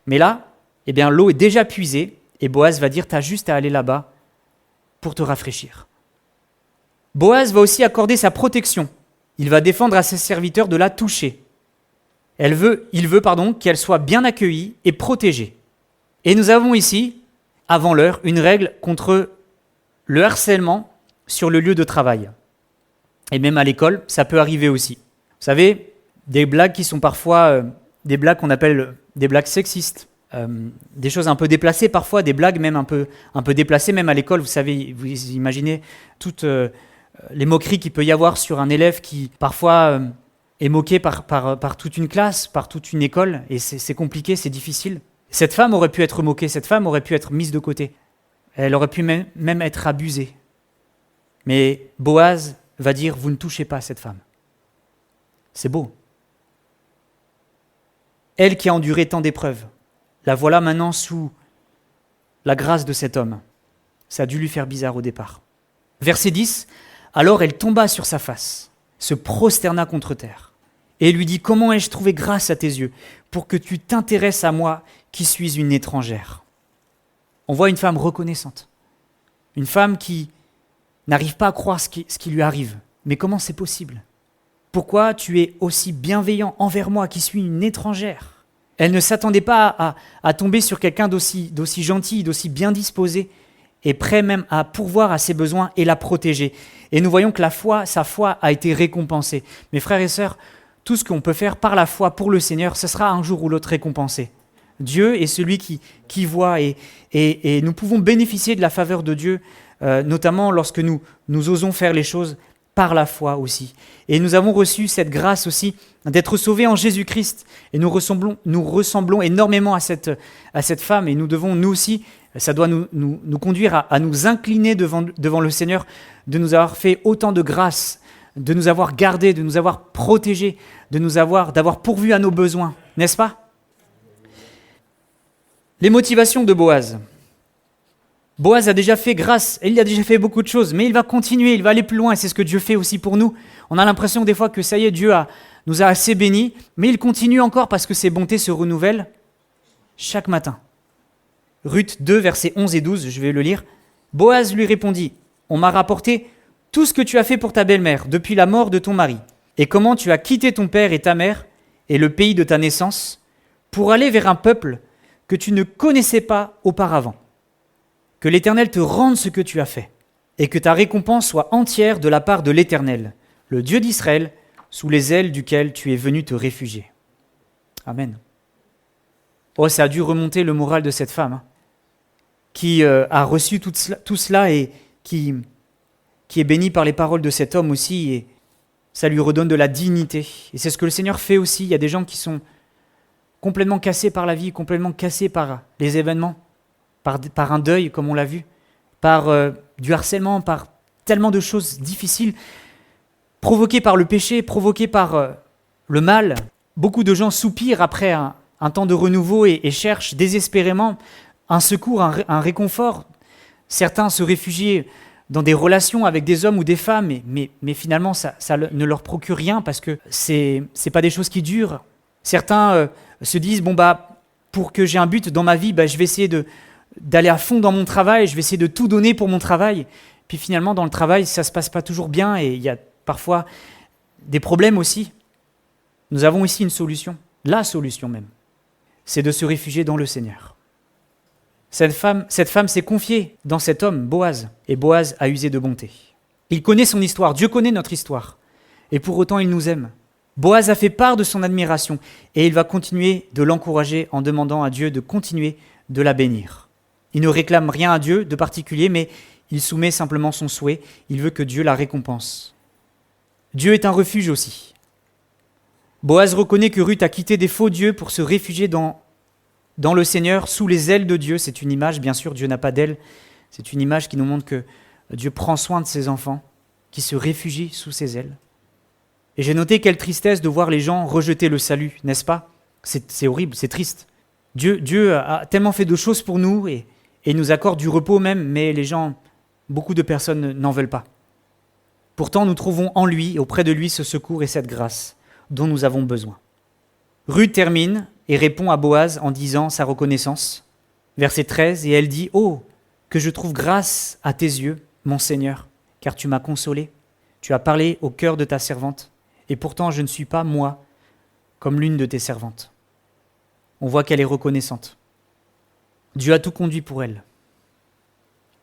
Speaker 1: Mais là, eh bien, l'eau est déjà puisée, et Boaz va dire, tu as juste à aller là-bas pour te rafraîchir. Boaz va aussi accorder sa protection. Il va défendre à ses serviteurs de la toucher. Il veut qu'elle soit bien accueillie et protégée. Et nous avons ici, avant l'heure, une règle contre le harcèlement sur le lieu de travail. Et même à l'école, ça peut arriver aussi. Vous savez, des blagues qui sont parfois des blagues qu'on appelle des blagues sexistes, des choses un peu déplacées parfois, des blagues même un peu déplacées, même à l'école. Vous savez, vous imaginez toutes les moqueries qu'il peut y avoir sur un élève qui parfois est moqué par toute une classe, par toute une école, et c'est compliqué, c'est difficile. Cette femme aurait pu être moquée, cette femme aurait pu être mise de côté. Elle aurait pu même être abusée. Mais Boaz va dire, vous ne touchez pas cette femme. C'est beau. Elle qui a enduré tant d'épreuves, la voilà maintenant sous la grâce de cet homme. Ça a dû lui faire bizarre au départ. Verset 10, alors elle tomba sur sa face, se prosterna contre terre, et lui dit, comment ai-je trouvé grâce à tes yeux pour que tu t'intéresses à moi qui suis une étrangère. On voit une femme reconnaissante, une femme qui n'arrive pas à croire ce qui lui arrive. Mais comment c'est possible ? Pourquoi tu es aussi bienveillant envers moi qui suis une étrangère ? Elle ne s'attendait pas à tomber sur quelqu'un d'aussi gentil, d'aussi bien disposé et prêt même à pourvoir à ses besoins et la protéger. Et nous voyons que sa foi a été récompensée. Mes frères et sœurs, tout ce qu'on peut faire par la foi pour le Seigneur, ce sera un jour ou l'autre récompensé. Dieu est celui qui voit et nous pouvons bénéficier de la faveur de Dieu, notamment lorsque nous osons faire les choses par la foi aussi. Et nous avons reçu cette grâce aussi d'être sauvés en Jésus-Christ. Et nous ressemblons énormément à cette femme et nous devons, nous aussi, ça doit nous conduire à nous incliner devant le Seigneur, de nous avoir fait autant de grâce, de nous avoir gardés, de nous avoir protégés, d'avoir pourvu à nos besoins, n'est-ce pas ? Les motivations de Boaz. Boaz a déjà fait grâce, et il a déjà fait beaucoup de choses, mais il va continuer, il va aller plus loin, et c'est ce que Dieu fait aussi pour nous. On a l'impression des fois que ça y est, Dieu nous a assez bénis, mais il continue encore parce que ses bontés se renouvellent chaque matin. Ruth 2, versets 11 et 12, je vais le lire. Boaz lui répondit, « On m'a rapporté tout ce que tu as fait pour ta belle-mère depuis la mort de ton mari, et comment tu as quitté ton père et ta mère et le pays de ta naissance pour aller vers un peuple que tu ne connaissais pas auparavant. Que l'Éternel te rende ce que tu as fait, et que ta récompense soit entière de la part de l'Éternel, le Dieu d'Israël, sous les ailes duquel tu es venu te réfugier. » Amen. Oh, ça a dû remonter le moral de cette femme, qui a reçu tout cela et qui est bénie par les paroles de cet homme aussi, et ça lui redonne de la dignité. Et c'est ce que le Seigneur fait aussi. Il y a des gens qui sont complètement cassés par la vie, complètement cassés par les événements, par un deuil, comme on l'a vu, par du harcèlement, par tellement de choses difficiles, provoquées par le péché, provoquées par le mal. Beaucoup de gens soupirent après un temps de renouveau et cherchent désespérément un secours, un réconfort. Certains se réfugient dans des relations avec des hommes ou des femmes, mais finalement ça ne leur procure rien parce que c'est pas des choses qui durent. Certains se disent, pour que j'ai un but dans ma vie, je vais essayer d'aller à fond dans mon travail, je vais essayer de tout donner pour mon travail. Puis finalement, dans le travail, ça ne se passe pas toujours bien et il y a parfois des problèmes aussi. Nous avons ici une solution, la solution même, c'est de se réfugier dans le Seigneur. Cette femme s'est confiée dans cet homme, Boaz, et Boaz a usé de bonté. Il connaît son histoire, Dieu connaît notre histoire, et pour autant il nous aime. Boaz a fait part de son admiration, et il va continuer de l'encourager en demandant à Dieu de continuer de la bénir. Il ne réclame rien à Dieu de particulier, mais il soumet simplement son souhait, il veut que Dieu la récompense. Dieu est un refuge aussi. Boaz reconnaît que Ruth a quitté des faux dieux pour se réfugier dans le Seigneur, sous les ailes de Dieu. C'est une image, bien sûr, Dieu n'a pas d'ailes. C'est une image qui nous montre que Dieu prend soin de ses enfants, qui se réfugient sous ses ailes. Et j'ai noté quelle tristesse de voir les gens rejeter le salut, n'est-ce pas ? C'est horrible, c'est triste. Dieu a tellement fait de choses pour nous et nous accorde du repos même, mais les gens, beaucoup de personnes n'en veulent pas. Pourtant, nous trouvons en lui, auprès de lui, ce secours et cette grâce dont nous avons besoin. Ruth termine et répond à Boaz en disant sa reconnaissance. Verset 13, et elle dit « Oh, que je trouve grâce à tes yeux, mon Seigneur, car tu m'as consolé. Tu as parlé au cœur de ta servante, et pourtant je ne suis pas, moi, comme l'une de tes servantes. » On voit qu'elle est reconnaissante. Dieu a tout conduit pour elle.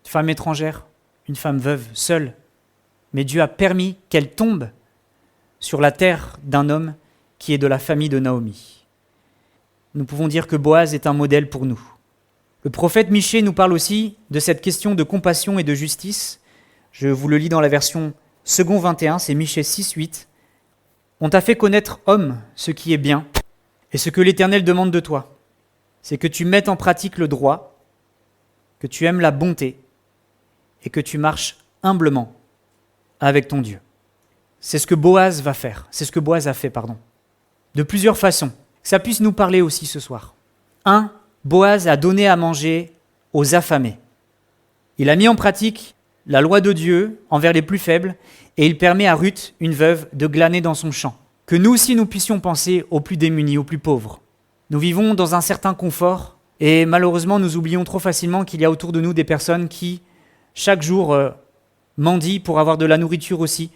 Speaker 1: Une femme étrangère, une femme veuve, seule, mais Dieu a permis qu'elle tombe sur la terre d'un homme qui est de la famille de Naomi. Nous pouvons dire que Boaz est un modèle pour nous. Le prophète Michée nous parle aussi de cette question de compassion et de justice. Je vous le lis dans la version second 21, c'est Michée 6:8. « On t'a fait connaître, homme, ce qui est bien, et ce que l'Éternel demande de toi, c'est que tu mettes en pratique le droit, que tu aimes la bonté, et que tu marches humblement avec ton Dieu. » C'est ce que Boaz va faire, c'est ce que Boaz a fait, de plusieurs façons. Ça puisse nous parler aussi ce soir. 1. Boaz a donné à manger aux affamés. Il a mis en pratique la loi de Dieu envers les plus faibles et il permet à Ruth, une veuve, de glaner dans son champ. Que nous aussi nous puissions penser aux plus démunis, aux plus pauvres. Nous vivons dans un certain confort et malheureusement nous oublions trop facilement qu'il y a autour de nous des personnes qui, chaque jour, mendient pour avoir de la nourriture aussi,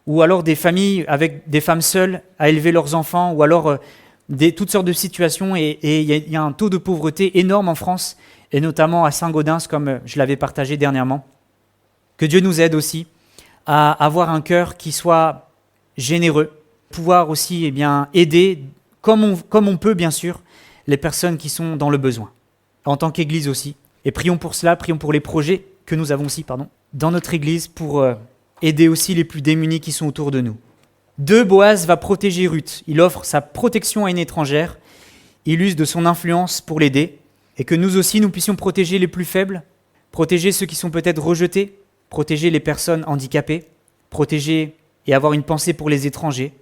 Speaker 1: ou alors des familles avec des femmes seules à élever leurs enfants, ou alors toutes sortes de situations, et il y a un taux de pauvreté énorme en France, et notamment à Saint-Gaudens, comme je l'avais partagé dernièrement. Que Dieu nous aide aussi à avoir un cœur qui soit généreux, pouvoir aussi aider, comme on peut bien sûr, les personnes qui sont dans le besoin, en tant qu'Église aussi. Et prions pour cela, prions pour les projets que nous avons aussi dans notre Église pour aider aussi les plus démunis qui sont autour de nous. 2. Boaz va protéger Ruth. Il offre sa protection à une étrangère. Il use de son influence pour l'aider. Et que nous aussi, nous puissions protéger les plus faibles, protéger ceux qui sont peut-être rejetés, protéger les personnes handicapées, protéger et avoir une pensée pour les étrangers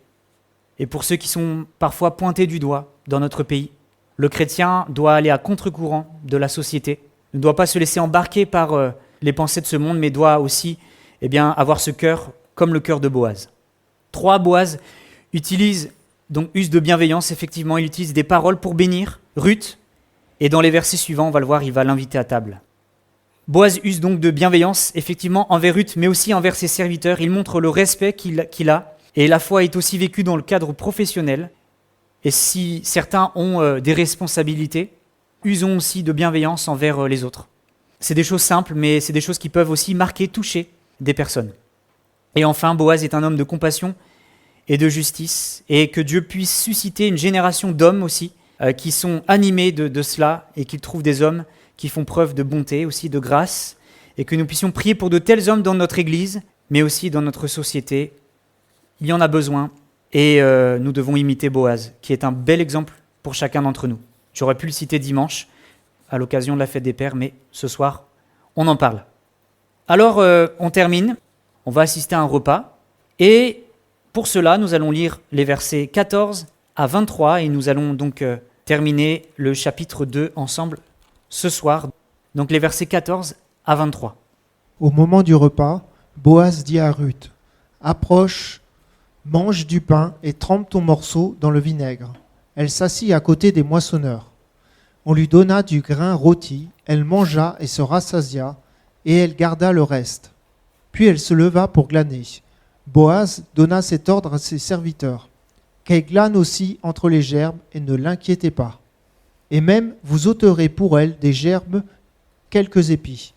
Speaker 1: et pour ceux qui sont parfois pointés du doigt dans notre pays. Le chrétien doit aller à contre-courant de la société, ne doit pas se laisser embarquer par les pensées de ce monde, mais doit aussi avoir ce cœur comme le cœur de Boaz. 3. Boaz use de bienveillance, effectivement, il utilise des paroles pour bénir Ruth, et dans les versets suivants, on va le voir, il va l'inviter à table. Boaz use donc de bienveillance, effectivement, envers Ruth, mais aussi envers ses serviteurs. Il montre le respect qu'il a, et la foi est aussi vécue dans le cadre professionnel. Et si certains ont des responsabilités, usons aussi de bienveillance envers les autres. C'est des choses simples, mais c'est des choses qui peuvent aussi marquer, toucher des personnes. Et enfin, Boaz est un homme de compassion et de justice, et que Dieu puisse susciter une génération d'hommes aussi, qui sont animés de cela, et qu'ils trouvent des hommes qui font preuve de bonté, aussi de grâce, et que nous puissions prier pour de tels hommes dans notre Église, mais aussi dans notre société. Il y en a besoin, et nous devons imiter Boaz, qui est un bel exemple pour chacun d'entre nous. J'aurais pu le citer dimanche, à l'occasion de la fête des Pères, mais ce soir, on en parle. Alors, on termine. On va assister à un repas. Et pour cela, nous allons lire les versets 14 à 23 et nous allons donc terminer le chapitre 2 ensemble ce soir. Donc les versets 14 à 23.
Speaker 4: Au moment du repas, Boaz dit à Ruth, « Approche, mange du pain et trempe ton morceau dans le vinaigre. » Elle s'assit à côté des moissonneurs. On lui donna du grain rôti, elle mangea et se rassasia, et elle garda le reste. Puis elle se leva pour glaner. Boaz donna cet ordre à ses serviteurs, « Qu'elle glane aussi entre les gerbes et ne l'inquiétez pas. Et même vous ôterez pour elle des gerbes quelques épis,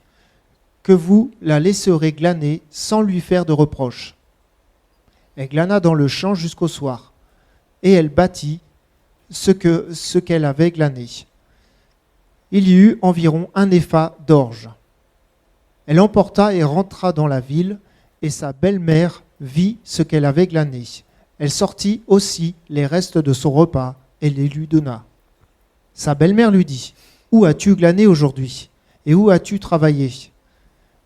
Speaker 4: que vous la laisserez glaner sans lui faire de reproche. » Elle glana dans le champ jusqu'au soir, et elle bâtit ce qu'elle avait glané. Il y eut environ 1 épha d'orge. Elle emporta et rentra dans la ville, et sa belle-mère vit ce qu'elle avait glané. Elle sortit aussi les restes de son repas et les lui donna. Sa belle-mère lui dit, « Où as-tu glané aujourd'hui, et où as-tu travaillé ?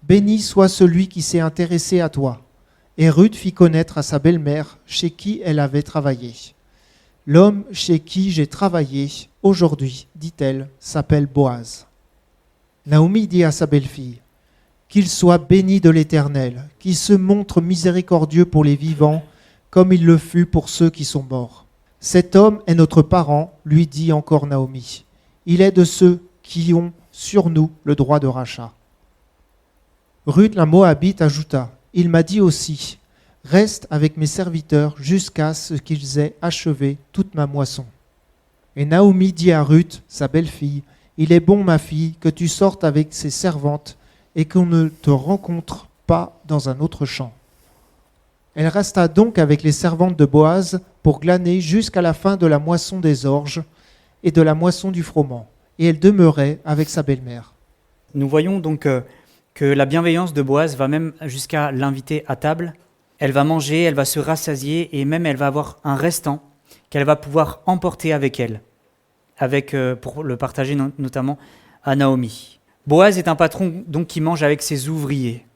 Speaker 4: Béni soit celui qui s'est intéressé à toi. » Et Ruth fit connaître à sa belle-mère chez qui elle avait travaillé. « L'homme chez qui j'ai travaillé aujourd'hui, dit-elle, s'appelle Boaz. » Naomi dit à sa belle-fille, « Qu'il soit béni de l'Éternel, qu'il se montre miséricordieux pour les vivants, comme il le fut pour ceux qui sont morts. Cet homme est notre parent, lui dit encore Naomi. Il est de ceux qui ont sur nous le droit de rachat. » Ruth la Moabite ajouta, « Il m'a dit aussi, reste avec mes serviteurs jusqu'à ce qu'ils aient achevé toute ma moisson. » Et Naomi dit à Ruth, sa belle-fille, « Il est bon, ma fille, que tu sortes avec ses servantes et qu'on ne te rencontre pas dans un autre champ. » Elle resta donc avec les servantes de Boaz pour glaner jusqu'à la fin de la moisson des orges et de la moisson du froment, et elle demeurait avec sa belle-mère.
Speaker 1: Nous voyons donc que la bienveillance de Boaz va même jusqu'à l'inviter à table. Elle va manger, elle va se rassasier et même elle va avoir un restant qu'elle va pouvoir emporter avec elle, pour le partager notamment à Naomi. Boaz est un patron donc qui mange avec ses ouvriers.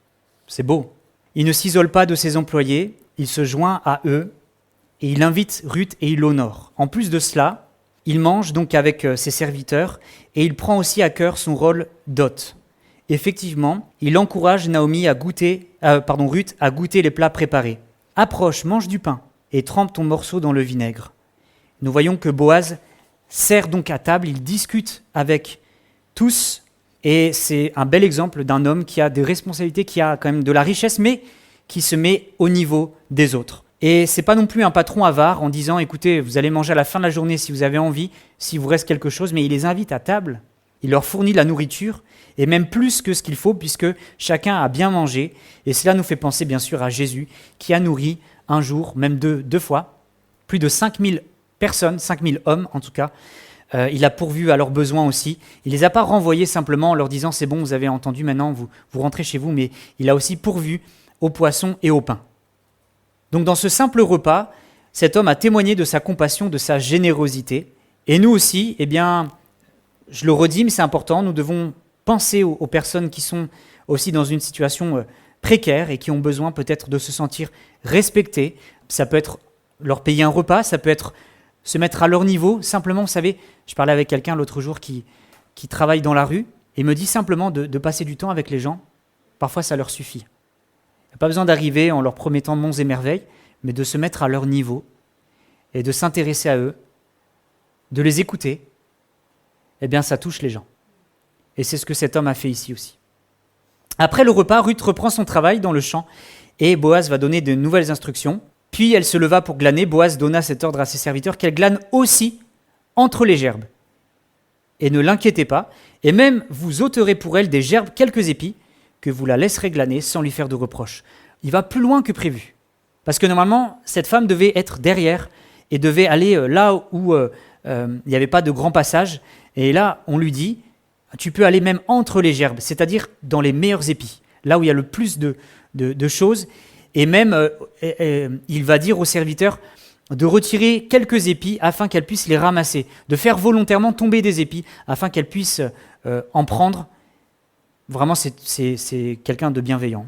Speaker 1: C'est beau. Il ne s'isole pas de ses employés, il se joint à eux et il invite Ruth et il l'honore. En plus de cela, il mange donc avec ses serviteurs et il prend aussi à cœur son rôle d'hôte. Effectivement, il encourage Naomi Ruth à goûter les plats préparés. « Approche, mange du pain et trempe ton morceau dans le vinaigre. » Nous voyons que Boaz sert donc à table, il discute avec tous et c'est un bel exemple d'un homme qui a des responsabilités, qui a quand même de la richesse, mais qui se met au niveau des autres. Et c'est pas non plus un patron avare en disant « Écoutez, vous allez manger à la fin de la journée si vous avez envie, s'il vous reste quelque chose », mais il les invite à table, il leur fournit la nourriture, et même plus que ce qu'il faut, puisque chacun a bien mangé. Et cela nous fait penser bien sûr à Jésus, qui a nourri un jour, même deux fois, plus de 5000 personnes, 5000 hommes en tout cas. Il a pourvu à leurs besoins aussi. Il ne les a pas renvoyés simplement en leur disant « c'est bon, vous avez entendu, maintenant vous rentrez chez vous », mais il a aussi pourvu aux poissons et au pain. Donc dans ce simple repas, cet homme a témoigné de sa compassion, de sa générosité. Et nous aussi, eh bien, je le redis, mais c'est important, nous devons penser aux personnes qui sont aussi dans une situation précaire et qui ont besoin peut-être de se sentir respectées. Ça peut être leur payer un repas, ça peut être se mettre à leur niveau. Simplement, vous savez, je parlais avec quelqu'un l'autre jour qui travaille dans la rue et me dit simplement de passer du temps avec les gens. Parfois, ça leur suffit. Il n'y a pas besoin d'arriver en leur promettant monts et merveilles, mais de se mettre à leur niveau et de s'intéresser à eux, de les écouter. Eh bien, ça touche les gens. Et c'est ce que cet homme a fait ici aussi. Après le repas, Ruth reprend son travail dans le champ et Boaz va donner de nouvelles instructions. Puis elle se leva pour glaner. Boaz donna cet ordre à ses serviteurs qu'elle glane aussi entre les gerbes. Et ne l'inquiétez pas, et même vous ôterez pour elle des gerbes quelques épis que vous la laisserez glaner sans lui faire de reproches. Il va plus loin que prévu. Parce que normalement, cette femme devait être derrière et devait aller là où il n'y avait pas de grand passage. Et là, on lui dit, tu peux aller même entre les gerbes, c'est-à-dire dans les meilleurs épis, là où il y a le plus de choses. Et même, il va dire aux serviteurs de retirer quelques épis afin qu'elle puisse les ramasser, de faire volontairement tomber des épis afin qu'elle puisse en prendre. Vraiment, c'est quelqu'un de bienveillant.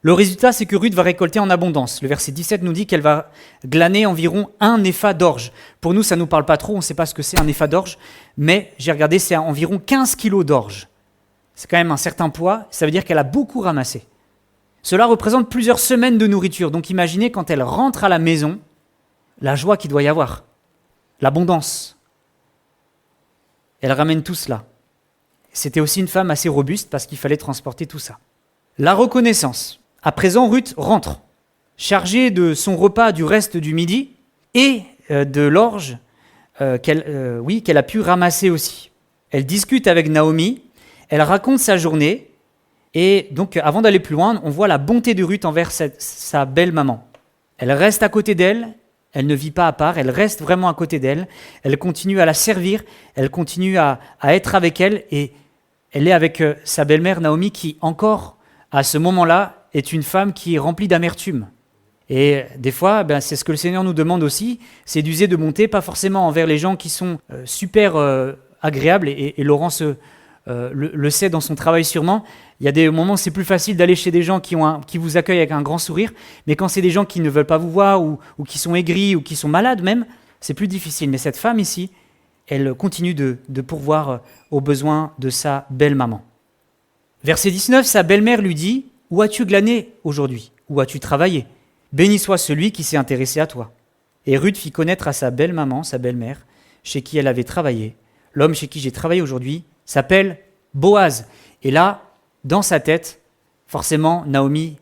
Speaker 1: Le résultat, c'est que Ruth va récolter en abondance. Le verset 17 nous dit qu'elle va glaner environ 1 épha d'orge. Pour nous, ça ne nous parle pas trop, on ne sait pas ce que c'est un épha d'orge, mais j'ai regardé, c'est environ 15 kilos d'orge. C'est quand même un certain poids, ça veut dire qu'elle a beaucoup ramassé. Cela représente plusieurs semaines de nourriture, donc imaginez quand elle rentre à la maison, la joie qu'il doit y avoir, l'abondance. Elle ramène tout cela. C'était aussi une femme assez robuste parce qu'il fallait transporter tout ça. La reconnaissance. À présent, Ruth rentre, chargée de son repas du reste du midi et de l'orge qu'elle a pu ramasser aussi. Elle discute avec Naomi, elle raconte sa journée, et donc avant d'aller plus loin, on voit la bonté de Ruth envers sa belle-maman. Elle reste à côté d'elle, elle ne vit pas à part, elle reste vraiment à côté d'elle, elle continue à la servir, elle continue à être avec elle, et elle est avec sa belle-mère Naomi qui encore, à ce moment-là, est une femme qui est remplie d'amertume. Et des fois, c'est ce que le Seigneur nous demande aussi, c'est d'user de bonté, pas forcément envers les gens qui sont super agréables, et Laurent le sait dans son travail sûrement. Il y a des moments où c'est plus facile d'aller chez des gens qui vous accueillent avec un grand sourire, mais quand c'est des gens qui ne veulent pas vous voir, ou qui sont aigris, ou qui sont malades même, c'est plus difficile. Mais cette femme ici, elle continue de pourvoir aux besoins de sa belle-maman. Verset 19, sa belle-mère lui dit « Où as-tu glané aujourd'hui? Où as-tu travaillé? Béni soit celui qui s'est intéressé à toi. » Et Ruth fit connaître à sa belle-maman, sa belle-mère, chez qui elle avait travaillé. L'homme chez qui j'ai travaillé aujourd'hui s'appelle Boaz. Et là, dans sa tête, forcément, Naomi,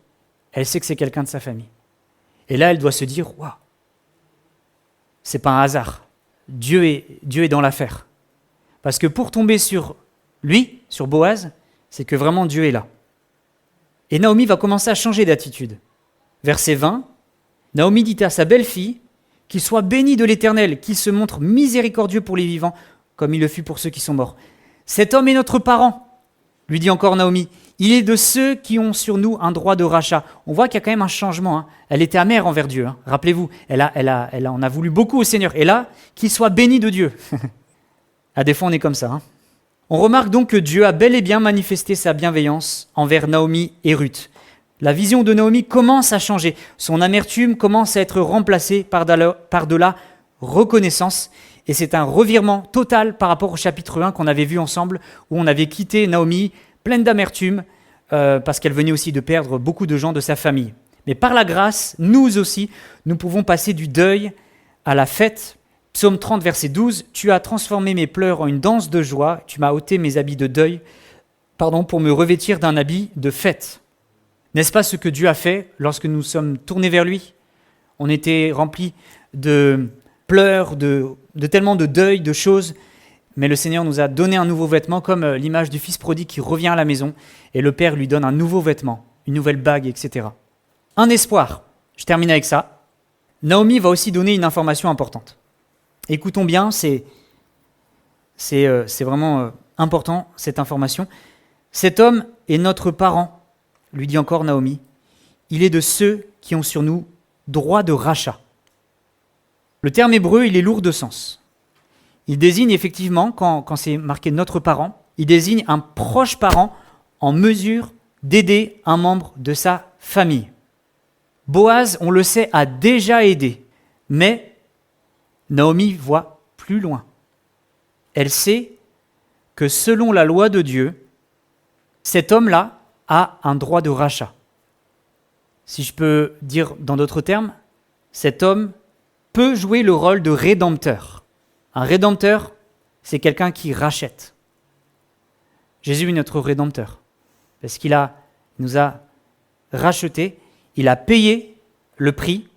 Speaker 1: elle sait que c'est quelqu'un de sa famille. Et là, elle doit se dire « Waouh, c'est pas un hasard. Dieu est dans l'affaire. » Parce que pour tomber sur lui, sur Boaz, c'est que vraiment Dieu est là. Et Naomi va commencer à changer d'attitude. Verset 20, Naomi dit à sa belle-fille qu'il soit béni de l'Éternel, qu'il se montre miséricordieux pour les vivants, comme il le fut pour ceux qui sont morts. Cet homme est notre parent, lui dit encore Naomi. Il est de ceux qui ont sur nous un droit de rachat. On voit qu'il y a quand même un changement. Elle était amère envers Dieu. Rappelez-vous, elle en a voulu beaucoup au Seigneur. Et là, qu'il soit béni de Dieu. À des fois, on est comme ça. On remarque donc que Dieu a bel et bien manifesté sa bienveillance envers Naomi et Ruth. La vision de Naomi commence à changer. Son amertume commence à être remplacée par de la reconnaissance. Et c'est un revirement total par rapport au chapitre 1 qu'on avait vu ensemble, où on avait quitté Naomi pleine d'amertume, parce qu'elle venait aussi de perdre beaucoup de gens de sa famille. Mais par la grâce, nous aussi, nous pouvons passer du deuil à la fête. Psaume 30, verset 12, « Tu as transformé mes pleurs en une danse de joie, tu m'as ôté mes habits de deuil, pour me revêtir d'un habit de fête. » N'est-ce pas ce que Dieu a fait lorsque nous sommes tournés vers lui? On était remplis de pleurs, de tellement de deuil, de choses, mais le Seigneur nous a donné un nouveau vêtement, comme l'image du fils prodigue qui revient à la maison, et le Père lui donne un nouveau vêtement, une nouvelle bague, etc. Un espoir. Je termine avec ça. Naomi va aussi donner une information importante. Écoutons bien, c'est vraiment important, cette information. Cet homme est notre parent, lui dit encore Naomi. Il est de ceux qui ont sur nous droit de rachat. Le terme hébreu, il est lourd de sens. Il désigne effectivement, quand c'est marqué notre parent, il désigne un proche parent en mesure d'aider un membre de sa famille. Boaz, on le sait, a déjà aidé, mais Naomi voit plus loin. Elle sait que selon la loi de Dieu, cet homme-là a un droit de rachat. Si je peux dire dans d'autres termes, cet homme peut jouer le rôle de rédempteur. Un rédempteur, c'est quelqu'un qui rachète. Jésus est notre rédempteur, parce qu'il nous a rachetés, il a payé le prix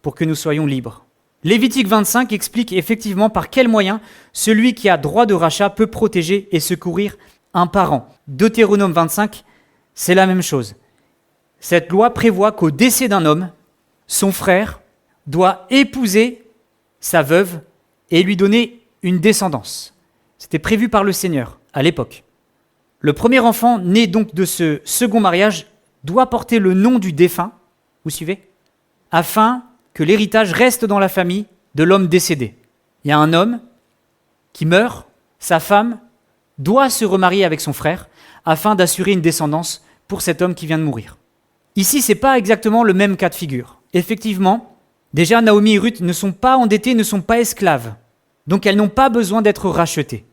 Speaker 1: pour que nous soyons libres. Lévitique 25 explique effectivement par quel moyen celui qui a droit de rachat peut protéger et secourir un parent. Deutéronome 25, c'est la même chose. Cette loi prévoit qu'au décès d'un homme, son frère doit épouser sa veuve et lui donner une descendance. C'était prévu par le Seigneur à l'époque. Le premier enfant né donc de ce second mariage doit porter le nom du défunt, vous suivez, afin que l'héritage reste dans la famille de l'homme décédé. Il y a un homme qui meurt, sa femme doit se remarier avec son frère afin d'assurer une descendance pour cet homme qui vient de mourir. Ici, ce n'est pas exactement le même cas de figure. Effectivement, déjà Naomi et Ruth ne sont pas endettées, ne sont pas esclaves. Donc elles n'ont pas besoin d'être rachetées.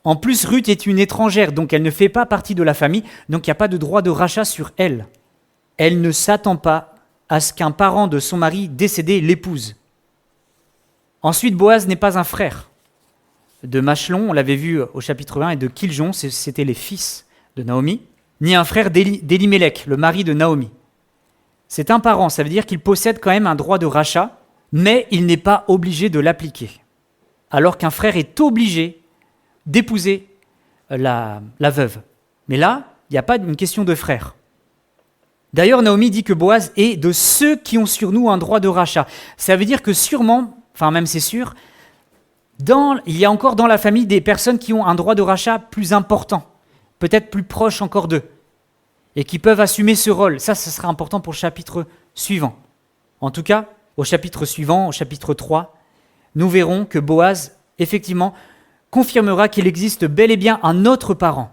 Speaker 1: En plus, Ruth est une étrangère, donc elle ne fait pas partie de la famille, donc il n'y a pas de droit de rachat sur elle. Elle ne s'attend pas à ce qu'un parent de son mari décédé l'épouse. Ensuite, Boaz n'est pas un frère de Machlon, on l'avait vu au chapitre 1, et de Kiljon, c'était les fils de Naomi, ni un frère d'Elimelech, le mari de Naomi. C'est un parent, ça veut dire qu'il possède quand même un droit de rachat, mais il n'est pas obligé de l'appliquer. Alors qu'un frère est obligé d'épouser la veuve. Mais là, il n'y a pas une question de frère. D'ailleurs, Naomi dit que Boaz est de ceux qui ont sur nous un droit de rachat. Ça veut dire que sûrement, enfin même c'est sûr, il y a encore dans la famille des personnes qui ont un droit de rachat plus important, peut-être plus proche encore d'eux, et qui peuvent assumer ce rôle. Ça sera important pour le chapitre suivant. En tout cas, au chapitre suivant, au chapitre 3, nous verrons que Boaz, effectivement, confirmera qu'il existe bel et bien un autre parent.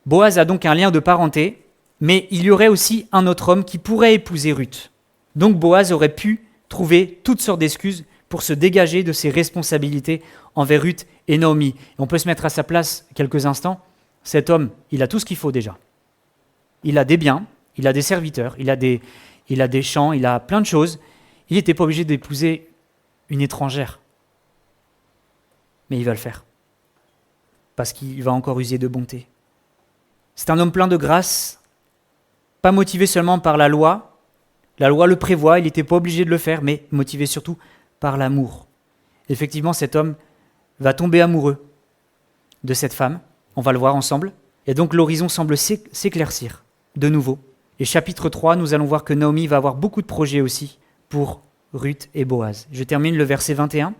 Speaker 1: Boaz a donc un lien de parenté, mais il y aurait aussi un autre homme qui pourrait épouser Ruth. Donc Boaz aurait pu trouver toutes sortes d'excuses pour se dégager de ses responsabilités envers Ruth et Naomi. Et on peut se mettre à sa place quelques instants. Cet homme, il a tout ce qu'il faut déjà. Il a des biens, il a des serviteurs, il a des champs, il a plein de choses. Il n'était pas obligé d'épouser une étrangère. Mais il va le faire. Parce qu'il va encore user de bonté. C'est un homme plein de grâce, pas motivé seulement par la loi. La loi le prévoit, il n'était pas obligé de le faire, mais motivé surtout par l'amour. Effectivement, cet homme va tomber amoureux de cette femme. On va le voir ensemble. Et donc l'horizon semble s'éclaircir de nouveau. Et chapitre 3, nous allons voir que Naomi va avoir beaucoup de projets aussi pour Ruth et Boaz. Je termine le verset 21.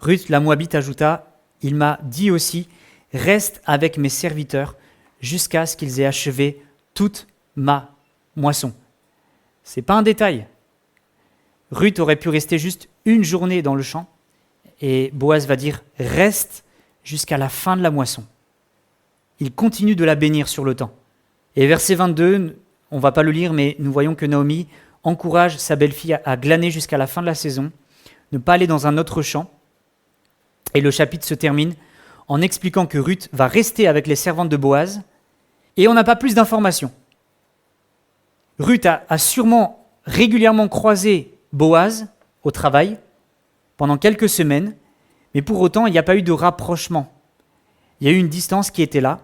Speaker 1: Ruth, la Moabite, ajouta, « Il m'a dit aussi, reste avec mes serviteurs jusqu'à ce qu'ils aient achevé toute ma moisson. » Ce n'est pas un détail. Ruth aurait pu rester juste une journée dans le champ et Boaz va dire « Reste jusqu'à la fin de la moisson. » Il continue de la bénir sur le temps. Et verset 22, on ne va pas le lire, mais nous voyons que Naomi encourage sa belle-fille à glaner jusqu'à la fin de la saison, ne pas aller dans un autre champ. Et le chapitre se termine en expliquant que Ruth va rester avec les servantes de Boaz et on n'a pas plus d'informations. Ruth a sûrement régulièrement croisé Boaz au travail pendant quelques semaines, mais pour autant, il n'y a pas eu de rapprochement. Il y a eu une distance qui était là.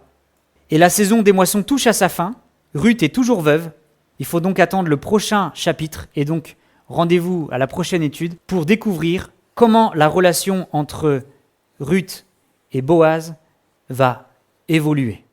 Speaker 1: Et la saison des moissons touche à sa fin. Ruth est toujours veuve. Il faut donc attendre le prochain chapitre et donc rendez-vous à la prochaine étude pour découvrir comment la relation entre Ruth et Boaz va évoluer.